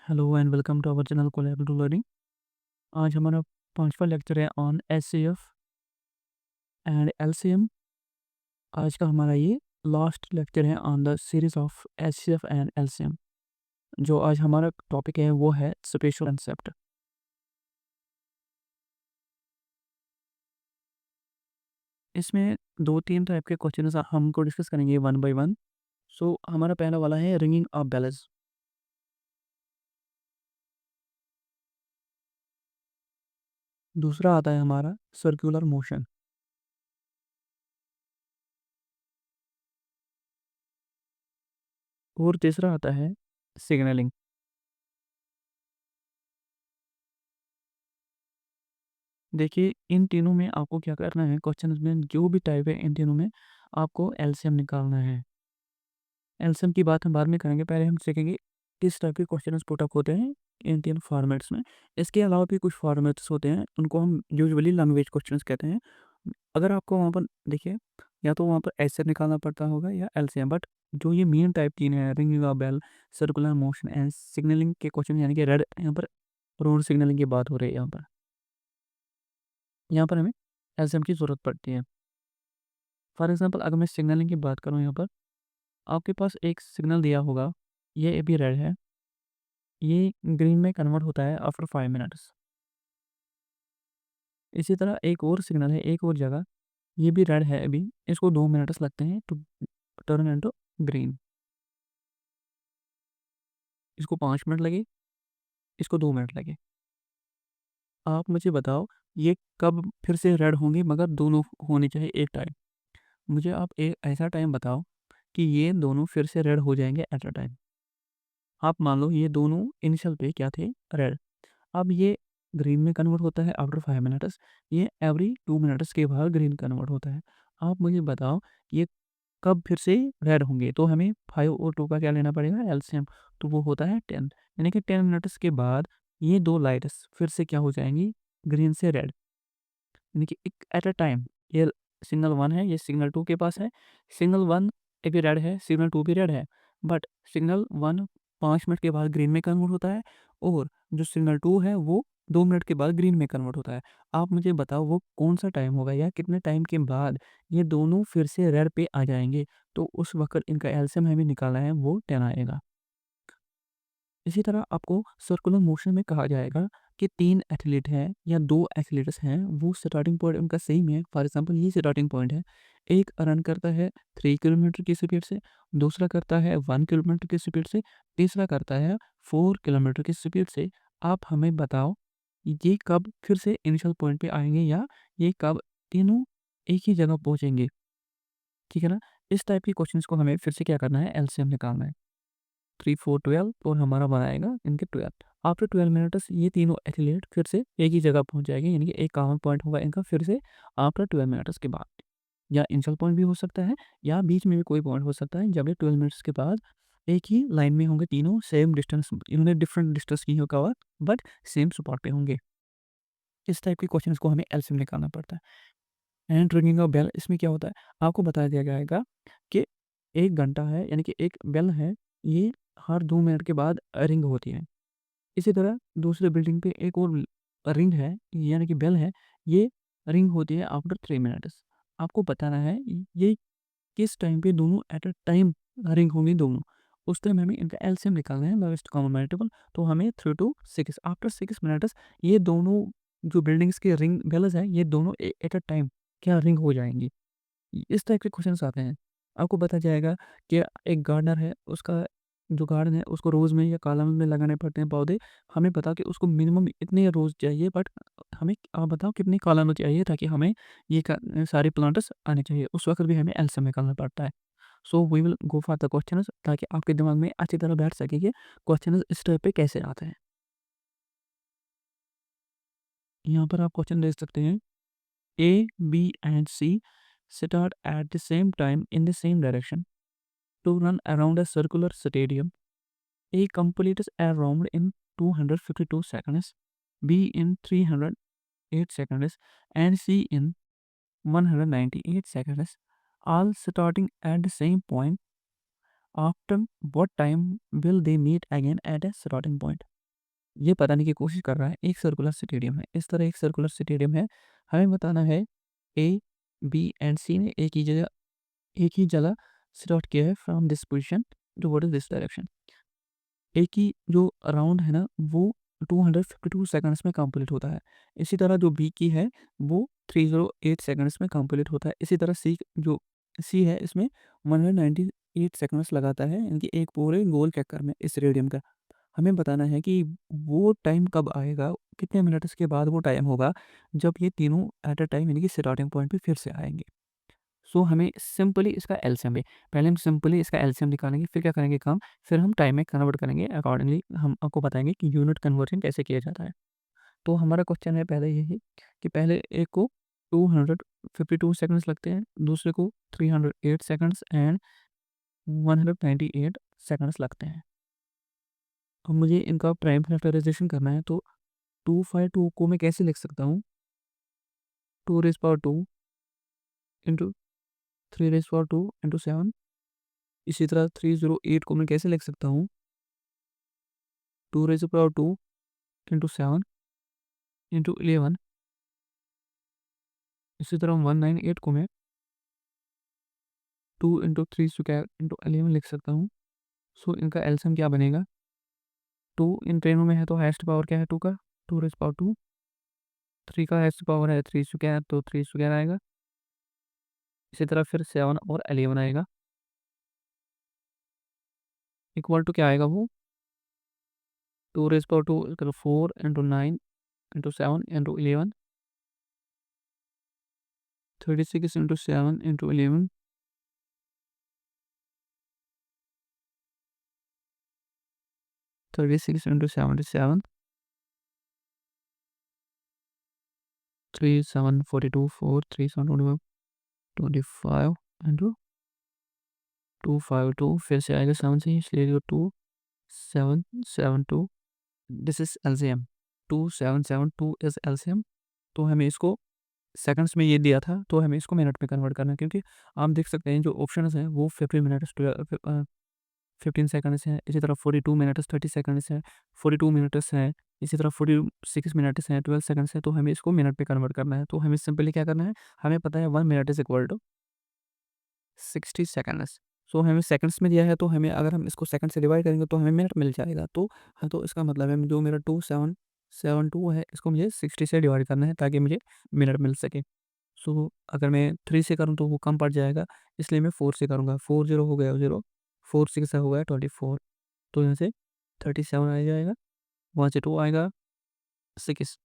Hello and welcome to our channel collaborative learning. आज हमारा पांचवा लेक्चर है ऑन एचसीएफ एंड एलसीएम। आज का हमारा ये लास्ट लेक्चर है on the series of HCF and LCM. जो आज हमारा टॉपिक है वो है स्पेशल कंसेप्ट। इसमें दो तीन टाइप के क्वेश्चन हमको डिस्कस करेंगे वन बाय वन। सो हमारा पहला वाला है रिंगिंग ऑफ बेल्स। दूसरा आता है हमारा सर्कुलर मोशन। और तीसरा आता है सिग्नलिंग। देखिए इन तीनों में आपको क्या करना है, क्वेश्चन में जो भी टाइप है इन तीनों में आपको एलसीएम निकालना है। एलसीएम की बात हम बाद में करेंगे, पहले हम सीखेंगे किस टाइप के क्वेश्चन पुटअप होते हैं इन तीन फॉर्मेट्स में। इसके अलावा भी कुछ फॉर्मेट्स होते हैं, उनको हम यूजुअली लैंग्वेज क्वेश्चन कहते हैं। अगर आपको वहाँ पर देखिए या तो वहाँ पर ऐसे निकालना पड़ता होगा या एलसीएम, बट जो ये मेन टाइप तीन है ringing of bell, circular motion and signalling के क्वेश्चन, यानी कि रेड यहाँ पर रोड सिग्नलिंग की बात हो रही है। यहाँ पर हमें एलसीएम की ज़रूरत पड़ती है। फॉर एग्जांपल अगर मैं सिग्नलिंग की बात करूँ, यहाँ पर आपके पास एक सिग्नल दिया होगा, ये अभी रेड है, ये ग्रीन में कन्वर्ट होता है आफ्टर 5 मिनट्स। इसी तरह एक और सिग्नल है एक और जगह, ये भी रेड है अभी, इसको 2 मिनट्स लगते हैं टू टर्न इनटू ग्रीन। इसको 5 मिनट लगे, इसको 2 मिनट लगे। आप मुझे बताओ ये कब फिर से रेड होंगे, मगर दोनों होने चाहिए एक टाइम। मुझे आप एक ऐसा टाइम बताओ कि ये दोनों फिर से रेड हो जाएंगे एट अ टाइम। आप मान लो ये दोनों इनिशियल पे क्या थे, रेड। अब ये ग्रीन में कन्वर्ट होता है आफ्टर 5 मिनट्स, ये एवरी 2 मिनट्स के बाद ग्रीन कन्वर्ट होता है। आप मुझे बताओ ये कब फिर से रेड होंगे, तो हमें 5 और 2 का क्या लेना पड़ेगा, एलसीएम। तो वो होता है 10, यानी कि 10 मिनट्स के बाद ये दो लाइट्स फिर से क्या हो जाएंगी, ग्रीन से रेड। यानी कि एक एट अ टाइम, ये सिग्नल 1 है, ये सिग्नल 2 के पास है। सिग्नल 1 अभी रेड है, सिग्नल 2 भी रेड है, बट सिग्नल 1 5 मिनट के बाद ग्रीन में कन्वर्ट होता है, और जो सिग्नल 2 है वो 2 मिनट के बाद ग्रीन में कन्वर्ट होता है। आप मुझे बताओ वो कौन सा टाइम होगा, या कितने टाइम के बाद ये दोनों फिर से रेड पे आ जाएंगे। तो उस वक्त इनका एलसीएम हमें निकालना है, वो 10 आएगा। इसी तरह आपको सर्कुलर मोशन में कहा जाएगा कि 3 एथलीट हैं या 2 एथलीट्स हैं, वो स्टार्टिंग पॉइंट उनका सेम है। फॉर एग्जांपल ये स्टार्टिंग पॉइंट है, एक रन करता है 3 किलोमीटर की स्पीड से, दूसरा करता है 1 किलोमीटर की स्पीड से, तीसरा करता है 4 किलोमीटर की स्पीड से। आप हमें बताओ ये कब फिर से इनिशियल पॉइंट पे आएंगे, या ये कब तीनों एक ही जगह पहुंचेंगे। ठीक है ना। इस टाइप के क्वेश्चंस को हमें फिर से क्या करना है, एलसीएम निकालना है। 3 4 12 और हमारा बनाएगा इनके 12। आफ्टर 12 मिनट्स ये तीनों एथलीट फिर से एक ही जगह पहुंच जाएंगे, यानी कि एक कॉमन पॉइंट होगा इनका फिर से आफ्टर 12 मिनट्स के बाद। या इनिशियल पॉइंट भी हो सकता है, या बीच में भी कोई पॉइंट हो सकता है, जब ये 12 मिनट्स के बाद एक ही लाइन में होंगे तीनों, सेम डिस्टेंस, इन्होंने डिफरेंट डिस्टेंस की होगा बट सेम स्पॉट पे होंगे। इस टाइप के क्वेश्चन को हमें एलसीएम निकालना पड़ता है। एंड रिंगिंग ऑफ बेल, इसमें क्या होता है, आपको बता दिया जाएगा कि 1 घंटा है, यानी कि एक बेल है, ये हर 2 मिनट के बाद रिंग होती है। इसी तरह दूसरे बिल्डिंग पे एक और रिंग है, यानी कि बेल है, ये रिंग होती है आफ्टर 3 मिनट्स। आपको बताना है ये किस टाइम पे दोनों एट अ टाइम रिंग होंगी दोनों। उस टाइम हमें इनका एलसीएम निकालना है, लोएस्ट कॉमन मल्टीपल। तो हमें 3 to 6 आफ्टर 6 मिनट्स ये दोनों जो बिल्डिंग्स के रिंग बेल्स हैं, ये दोनों एट अ टाइम क्या रिंग हो जाएंगी। इस टाइप के क्वेश्चंस आते हैं। आपको पता जाएगा कि एक गार्डनर है, उसका जो गार्डन है उसको रोज़ में या कॉलम में लगाने पड़ते हैं पौधे। हमें पता कि उसको मिनिमम इतने रोज़ चाहिए, बट हमें आप बताओ कितने कॉलम चाहिए ताकि हमें ये सारे प्लांट्स आने चाहिए। उस वक्त भी हमें एलसीएम निकालना पड़ता है। So we will go for the questions, ताकि आपके दिमाग में अच्छी तरह बैठ सके कि क्वेश्चन इस टाइप पे कैसे आते हैं। यहाँ पर आप क्वेश्चन देख सकते हैं, A B and C start at the same time in the same direction to run around a circular stadium. A completes a round in 252 seconds, B in 308 seconds, and C in 198 seconds, all starting at the same point. After what time will they meet again at a starting point? ये बताने की कोशिश कर रहा है एक circular stadium है, इस तरह एक सर्कुलर स्टेडियम है, हमें बताना है ए, बी एंड सी ने एक ही जगह स्टार्ट किया है from this position towards this direction. A की जो राउंड है ना वो 252 सेकंड्स में कंप्लीट होता है। इसी तरह जो बी की है वो 308 सेकंड्स में कंप्लीट होता है। इसी तरह सी है इसमें 198 सेकंड्स लगाता है इनकी एक पूरे गोल चक्कर में इस रेडियम का। हमें बताना है कि वो टाइम कब आएगा, कितने मिनट्स के बाद वो टाइम होगा जब ये तीनों एट अ टाइम यानी कि स्टार्टिंग पॉइंट पे फिर से आएँगे। सो हमें सिंपली इसका एलसीएम है, पहले हम सिंपली इसका एलसीएम निकालेंगे, फिर क्या करेंगे काम, फिर हम टाइम में कन्वर्ट करेंगे अकॉर्डिंगली हम आपको बताएँगे कि यूनिट कन्वर्जन कैसे किया जाता है। तो हमारा क्वेश्चन है पहले यही कि पहले एक को 252 सेकंड्स लगते हैं, दूसरे को 308 सेकंड्स एंड 198 सेकंड्स लगते हैं। अब मुझे इनका प्राइम फैक्टराइज़ेशन करना है तो 252 को मैं कैसे लिख सकता हूँ? 2 rays power 2 into 3 rays power 2 into 7। इसी तरह 308 को मैं कैसे लिख सकता हूँ? 2 रेज़ पावर 2 इंटू 7 इंटू 11। इसी तरह 198 को मैं 2 इंटू 3 स्क्वायर इंटू 11 लिख सकता हूँ। सो इनका एलसीएम क्या बनेगा? 2 इन ट्रेनों में है तो हाईएस्ट पावर क्या है 2 का? 2 रेज़ पावर 2। 3 का हाईएस्ट पावर है 3 स्क्वायर तो 3 स्क्वायर आएगा। इसी तरह फिर 7 और 11 आएगा। इक्वल टू क्या आएगा वो? 2 rays power 2 equal 4 into 9 into 7 into 11। 36 into 7 into 11। 36 into 77। 3 7 42 4 3 7 25 25 into 252 फिर से आएगा 7 से इसलिए 2 7 7 2। This is LCM. 2772 is LCM. तो हमें इसको सेकंड्स में ये दिया था तो हमें इसको मिनट में कन्वर्ट करना है क्योंकि आप देख सकते हैं जो ऑप्शंस हैं वो 15 मिनट्स 15 सेकंड्स हैं, इसी तरह 42 मिनट्स 30 सेकंड्स है, 42 मिनट्स है, इसी तरह 46 मिनट्स हैं 12 सेकंड्स है। तो हमें इसको मिनट में कन्वर्ट करना है तो हमें सिंपली क्या करना है, हमें पता है 1 minute is equal to 60 seconds. So हमें सेकंड्स में दिया है तो हमें अगर हम इसको सेकंड से डिवाइड करेंगे तो हमें मिनट मिल जाएगा। तो हाँ, तो इसका मतलब है जो मेरा 2772 है इसको मुझे 60 से डिवाइड करना है ताकि मुझे मिनट मिल सके। सो अगर मैं 3 से करूँ तो वो कम पड़ जाएगा, इसलिए मैं 4 से करूँगा। 4 0 हो गया 0, 4 6 हो गया 24। तो यहाँ से 37 आ जाएगा, वहाँ से 2 आएगा 6,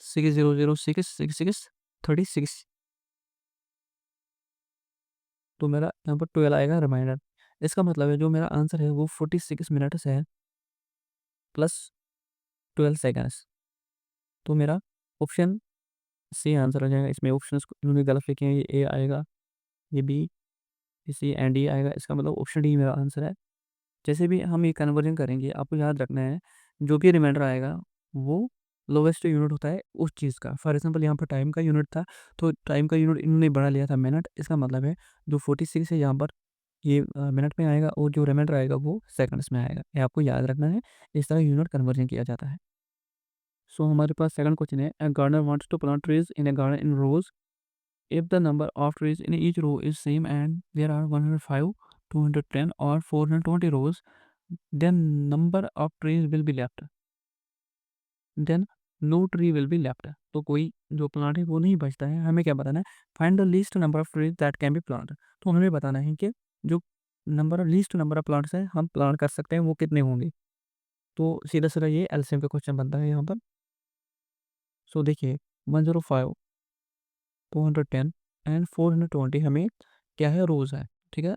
6 0 0 6 6 6 36। तो मेरा यहाँ पर 12 आएगा रिमाइंडर। इसका मतलब है जो मेरा आंसर है वो 46 मिनट्स है प्लस 12 सेकंड्स। तो मेरा ऑप्शन सी आंसर हो जाएगा। इसमें ऑप्शंस इन्होंने गलत लिखे हैं, ये ए आएगा, ये बी, ये सी एंड डी आएगा। इसका मतलब ऑप्शन डी मेरा आंसर है। जैसे भी हम ये कन्वर्जन करेंगे आपको याद रखना है जो भी रिमाइंडर आएगा वो लोवेस्ट यूनिट होता है उस चीज़ का। फॉर एग्जांपल यहाँ पर टाइम का यूनिट था तो टाइम का यूनिट इन्होंने बढ़ा लिया था मिनट। इसका मतलब है जो 46 है यहाँ पर ये मिनट में आएगा और जो रिमाइंडर आएगा वो सेकंड्स में आएगा। ये आपको याद रखना है, इस तरह यूनिट कन्वर्जन किया जाता है। सो हमारे पास सेकंड क्वेश्चन है, a gardener wants to plant trees in a garden in rows. If the number of trees in each row is same and there are 105, 210 or 420 rows, then number of trees will be left, then no tree will be left। तो कोई जो plant है वो नहीं बचता है। हमें क्या बताना है, find the least number of trees that can be plant. तो हमें बताना है कि जो लीस्ट नंबर ऑफ प्लांट्स है हम प्लांट कर सकते हैं वो कितने होंगे। तो सीधा सीधा ये एलसीएम का क्वेश्चन बनता है यहाँ पर। सो देखिए 105, 210 एंड 420 हमें क्या है, रोज है। ठीक है,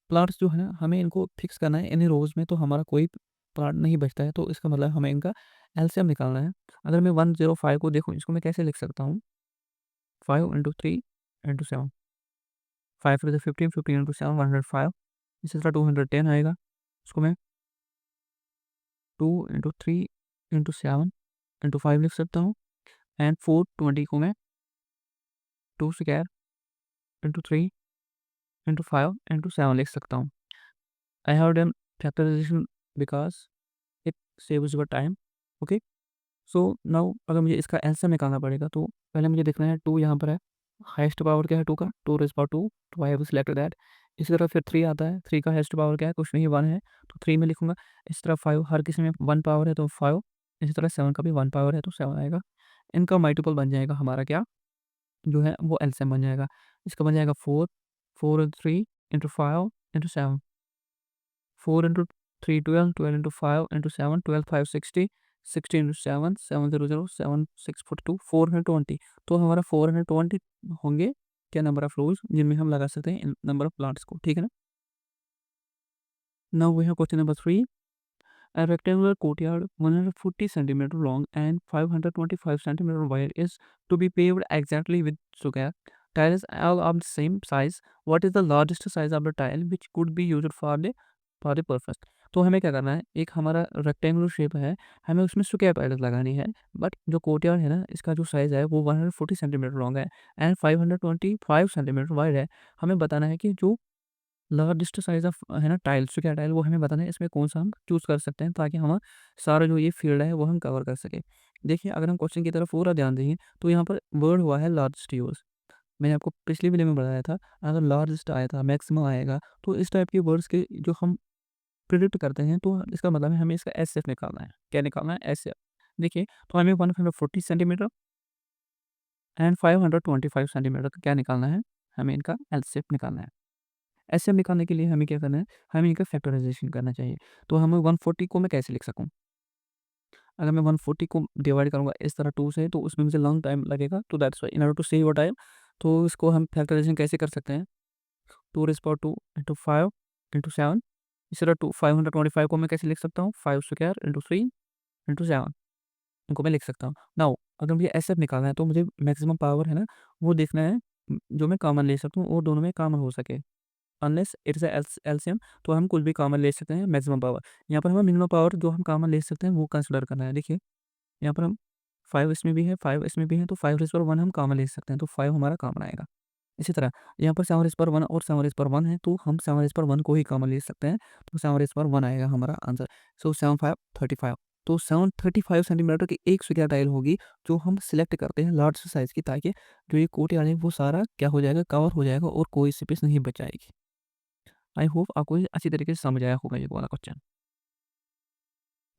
प्लांट्स जो है ना हमें इनको फिक्स करना है इन रोज़ में, तो हमारा कोई प्लांट नहीं बचता है तो इसका मतलब हमें इनका एलसीएम निकालना है। अगर मैं 105 को देखूँ इसको मैं कैसे लिख सकता हूँ, 5 into 3 into 7, 5 to the 15, 15 into 7 105। इसी तरह 210 आएगा, उसको मैं 2 इंटू 3 इंटू 7 इंटू 5 लिख सकता हूँ। एंड 420 को मैं 2 स्क्वायर इंटू 3 इंटू 5 इंटू 7 लिख सकता हूँ। I have done factorisation because it saves your time. Okay. So now अगर मुझे इसका एलसीएम निकालना पड़ेगा तो पहले मुझे देखना है 2 यहाँ पर है, हाईएस्ट पावर क्या है 2 का, 2 रेज़ पावर 2, तो आई हैव सेलेक्टेड दैट। इसी तरह फिर 3 आता है, 3 का हाईएस्ट पावर क्या है, कुछ नहीं 1 है, तो 3 में लिखूँगा। इसी तरह 5 हर किसी में 1 पावर है तो 5, इसी तरह 7 का भी 1 पावर है तो 7 आएगा। इनका मल्टीपल बन जाएगा हमारा क्या, जो है वो एलसीएम बन जाएगा। इसका बन जाएगा 4, 4 into 3 into 5 into 7, 4 into 3 12, 12 into 5 into 7, 12 5 60, 60 into 7 7 0 0 7 6 42, 420। तो हमारा 420 होंगे क्या, नंबर ऑफ रोज जिनमें हम लगा सकते हैं नंबर ऑफ प्लांट्स को, ठीक है ना। Now we have question number 3। A rectangular courtyard 140 centimeter long and 525 centimeter wide is to be paved exactly with sugar. Tiles all of the same size. What is the largest size of the tile which could be used for the purpose? तो हमें क्या करना है, एक हमारा rectangular shape है, हमें उसमें स्क्वायर टाइल्स लगानी है। बट जो कोर्टयार्ड है ना, इसका जो साइज़ है वो 140 सेंटीमीटर लॉन्ग है एंड 525 सेंटीमीटर वाइड है। हमें बताना है कि जो लार्जेस्ट साइज़ ऑफ है ना टाइल्स, जो क्या टाइल वो हमें बताना है, इसमें कौन-सा हम चूज़ कर सकते हैं ताकि हम सारा जो ये फ़ील्ड है वो हम कवर कर सकें। देखिए अगर हम क्वेश्चन की तरफ पूरा ध्यान देंगे तो यहाँ पर वर्ड हुआ है लार्जेस्ट यूज़। मैंने आपको पिछली वीडियो में बताया था, अगर लार्जेस्ट आया था, मैक्सिमम आएगा, तो इस टाइप के वर्ड्स के जो हम प्रिडिक्ट करते हैं तो इसका मतलब है हमें इसका एसएफ निकालना है। क्या निकालना है? एसएफ। देखिए तो हमें 140 सेंटीमीटर एंड 525 सेंटीमीटर का क्या निकालना है? हमें इनका एलसीएफ निकालना है। एचसीएफ निकालने के लिए हमें क्या करना है, हमें इनका फैक्टराइज़ेशन करना चाहिए। तो हमें 140 को मैं कैसे लिख सकूँ? अगर मैं 140 को डिवाइड करूँगा इस तरह 2 से तो उसमें मुझे लॉन्ग टाइम लगेगा, तो that's why in order to save your time, तो इसको हम फैक्टराइज़ेशन कैसे कर सकते हैं? 2 रेज़ पावर 2 इंटू 5 इंटू 7, इसी तरह 525 को मैं कैसे लिख सकता हूँ? 5 स्क्वायर इंटू 3 इंटू 7, इनको मैं लिख सकता हूँ। नाउ अगर मुझे एचसीएफ निकालना है तो मुझे मैक्सिमम पावर है ना, वो देखना है जो मैं कॉमन ले सकता हूँ और दोनों में कॉमन हो सके। अनलेस इट्स अ एलसीएम, तो हम कुछ भी कॉमन ले सकते हैं मैक्सिमम पावर। यहाँ पर हमें मिनिमम पावर जो हम कॉमन ले सकते हैं वो कंसीडर करना है। देखिए यहाँ पर हम 5 इसमें भी है, 5 इसमें भी है, तो 5 रेज़ पावर 1 हम कॉमन ले सकते हैं, तो 5 हमारा कॉमन आएगा। इसी तरह यहाँ पर 7 रेज़ पावर 1 और 7 रेज़ पावर 1 है, तो हम 7 रेज़ पावर 1 को ही कॉमन ले सकते हैं, तो 7 रेज़ पावर 1 आएगा हमारा आंसर। सो 7 5 35, तो 735 सेंटीमीटर की एक स्क्वायर टाइल होगी जो हम सिलेक्ट करते हैं लार्ज साइज़ की, ताकि जो ये कोर्टयार्ड है वो सारा क्या हो जाएगा, कवर हो जाएगा और कोई स्पेस नहीं बच जाएगी। आई होप आपको ये अच्छी तरीके से समझ आया होगा ये वाला question.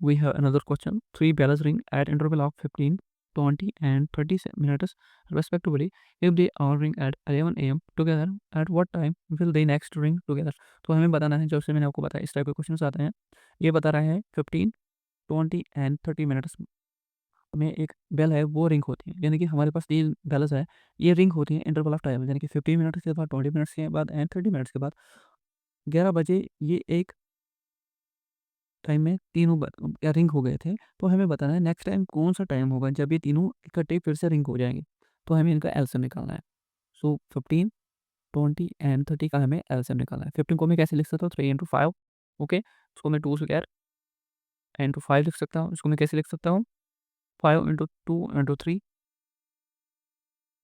We have another question. Three bells ring at interval of 15, 20 and 30 minutes respectively. If they all ring at 11 AM together, at what time will they next ring together? तो हमें बताना है, जैसे मैंने आपको बताया इस टाइप के क्वेश्चन आते हैं। ये बता रहा है 15, 20 एंड 30 मिनट्स में एक बेल है वो रिंग होती है। यानी कि हमारे पास 3 बेल्स है, ये रिंग होती है इंटरवल ऑफ टाइम, यानी कि 15 मिनट्स के बाद, 20 मिनट्स के बाद एंड 30 मिनट्स के बाद। 11 बजे ये एक टाइम में तीनों या रिंग हो गए थे, तो हमें बताना है नेक्स्ट टाइम कौन-सा टाइम होगा जब ये तीनों इकट्ठे फिर से रिंग हो जाएँगे। तो हमें इनका एलसीएम निकालना है। सो 15, 20 एंड 30 का हमें एलसीएम निकालना है। 15 को मैं कैसे लिख सकता हूँ? 3 इंटू 5, ओके। उसको मैं 2 स्क्वायर इंटू 5 लिख सकता हूँ। इसको मैं कैसे लिख सकता हूँ? 5 इंटू 2 इंटू 3,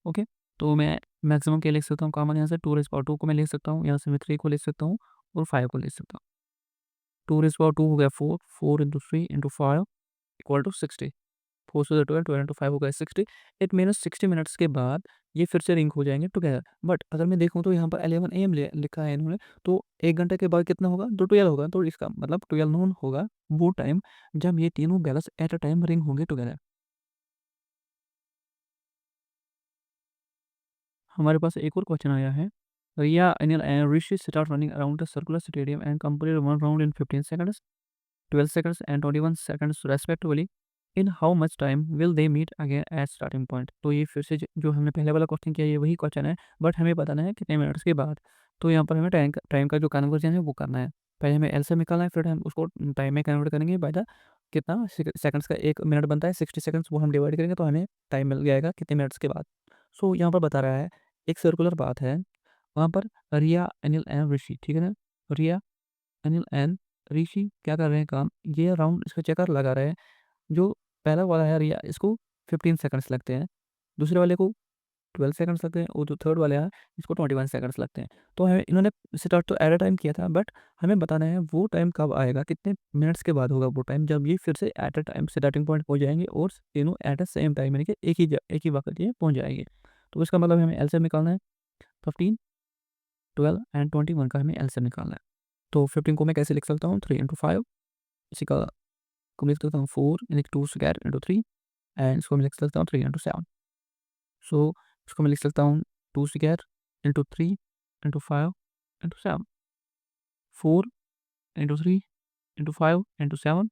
ओके। तो मैं मैक्सिमम क्या लिख सकता हूँ कॉमन यहाँ से? 2 रेज़ पावर 2 को मैं लिख सकता हूँ। यहाँ से मैं 3 को लिख सकता हूँ और 5 को लिख सकता हूँ। 2 रेज़ पावर 2 हो गया 4, 4 इंटू 3 इंटू 5 इक्वल टू 60। 4 से 12, 12 इंटू 5 हो गया 60। इट मीन्स 60 मिनट्स के बाद ये फिर से रिंग हो जाएँगे टुगेदर। बट अगर मैं देखूँ तो यहाँ पर 11 एएम लिखा है इन्होंने, तो 1 घंटे के बाद कितना होगा? तो 12 होगा। तो इसका मतलब 12 नून होगा वो टाइम जब ये तीनों bells at a time ring होंगे टुगेदर। हमारे पास एक और क्वेश्चन आया है। Riya, Anil and Rishi start running around the circular stadium and complete one round in 15 seconds, 12 seconds and 21 seconds respectively. In how much time will they meet again at starting point? तो ये फिर से जो हमने पहले वाला क्वेश्चन किया ये वही क्वेश्चन है, बट हमें बताना है कितने मिनट्स के बाद। तो यहाँ पर हमें टाइम का जो कन्वर्जन है वो करना है। पहले हमें एलसीएम निकालना है, फिर हम उसको टाइम में कन्वर्ट करेंगे बाय द कितना सेकंड्स का 1 मिनट बनता है 60 सेकंड्स, वो हम डिवाइड करेंगे तो हमें टाइम मिल जाएगा कितने मिनट्स के बाद। सो यहाँ पर बता रहा है एक सर्कुलर पाथ है, वहाँ पर रिया, अनिल एंड ऋषि, ठीक है ना? रिया, अनिल एंड ऋषि क्या कर रहे हैं काम, ये राउंड इसका चक्कर लगा रहे हैं। जो पहला वाला है रिया, इसको 15 सेकंड्स लगते हैं। दूसरे वाले को 12 सेकंड्स लगते हैं और जो थर्ड वाले हैं इसको 21 सेकंड्स लगते हैं। तो हमें इन्होंने स्टार्ट तो एट अ टाइम किया था, बट हमें बताना है वो टाइम कब आएगा, कितने मिनट्स के बाद होगा वो टाइम, जब ये फिर से eight a time starting point पहुँच जाएँगे और तीनों एट अ सेम टाइम यानी कि एक ही वक़्त ये पहुँच जाएँगे। तो इसका मतलब हमें एलसीएम निकालना है। 15, 12 एंड 21 का हमें एलसीएम निकालना है। तो 15 को मैं कैसे लिख सकता हूँ? 3 इंटू 5, इसी का को मैं लिख सकता हूँ 4 यानी कि 2 स्क्वायर इंटू 3 एंड इसको मैं लिख सकता हूँ 3 इंटू 7। सो इसको मैं लिख सकता हूँ 2 square into 3 into 5 into 7, 4 into 3 into 5 into 7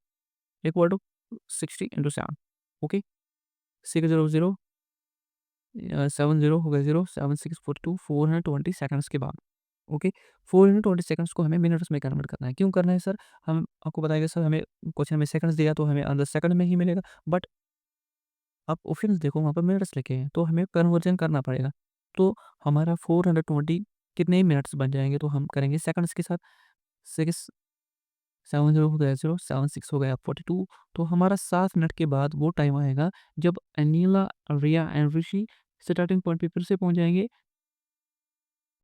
equal to 60 into 7। Okay, 6 0 0 7 0 हो गया 0, 7 6 42 420 सेकंड्स के बाद। ओके, 420 सेकंड्स को हमें मिनट्स में कन्वर्ट करना है। क्यों करना है सर? हम आपको बताएंगे सर, हमें क्वेश्चन में सेकंड्स दिया तो हमें आंसर सेकंड में ही मिलेगा, बट आप ऑप्शंस देखो वहाँ पर मिनट्स लिखे हैं, तो हमें कन्वर्जन करना पड़ेगा। तो हमारा 420 कितने मिनट्स बन जाएँगे, तो हम करेंगे सेकंड्स के साथ। 6 7 0 हो गया 0, 7 6 हो गया 42। तो हमारा 7 मिनट के बाद वो टाइम आएगा जब अनीला, रिया एंड ऋषि स्टार्टिंग पॉइंट पे फिर से पहुँच जाएँगे